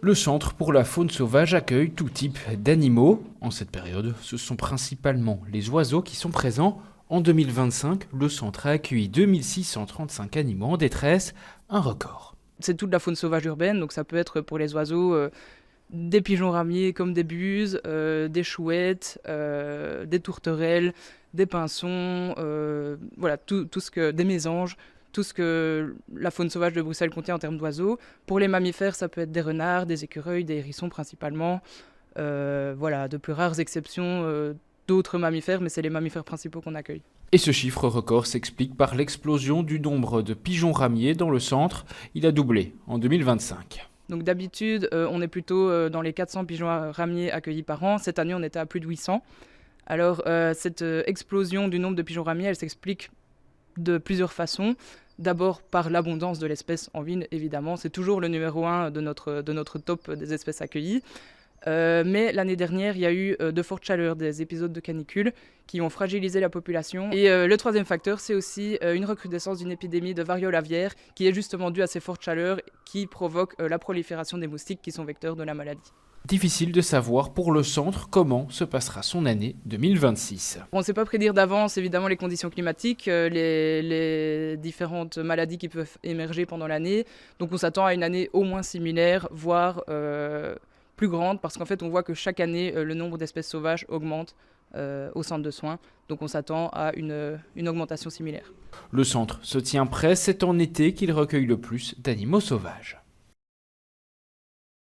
Le centre pour la faune sauvage accueille tout type d'animaux. En cette période, ce sont principalement les oiseaux qui sont présents. En 2025, le centre a accueilli 2635 animaux en détresse, un record. C'est toute la faune sauvage urbaine, donc ça peut être pour les oiseaux des pigeons ramiers comme des buses, des chouettes, des tourterelles, des pinsons, voilà, tout ce que des mésanges, tout ce que la faune sauvage de Bruxelles contient en termes d'oiseaux. Pour les mammifères, ça peut être des renards, des écureuils, des hérissons principalement. Voilà, de plus rares exceptions d'autres mammifères, mais c'est les mammifères principaux qu'on accueille. Et ce chiffre record s'explique par l'explosion du nombre de pigeons ramiers dans le centre. Il a doublé en 2025. Donc d'habitude, on est plutôt dans les 400 pigeons ramiers accueillis par an. Cette année, on était à plus de 800. Alors cette explosion du nombre de pigeons ramiers, elle s'explique de plusieurs façons. D'abord par l'abondance de l'espèce en ville, évidemment. C'est toujours le numéro 1 de notre top des espèces accueillies. Mais l'année dernière, il y a eu de fortes chaleurs, des épisodes de canicule qui ont fragilisé la population. Et le troisième facteur, c'est aussi une recrudescence d'une épidémie de variole aviaire qui est justement due à ces fortes chaleurs qui provoquent la prolifération des moustiques qui sont vecteurs de la maladie. Difficile de savoir pour le centre comment se passera son année 2026. On ne sait pas prédire d'avance évidemment les conditions climatiques, les différentes maladies qui peuvent émerger pendant l'année. Donc on s'attend à une année au moins similaire, voire plus grande, parce qu'en fait on voit que chaque année le nombre d'espèces sauvages augmente au centre de soins. Donc on s'attend à une augmentation similaire. Le centre se tient prêt, c'est en été qu'il recueille le plus d'animaux sauvages.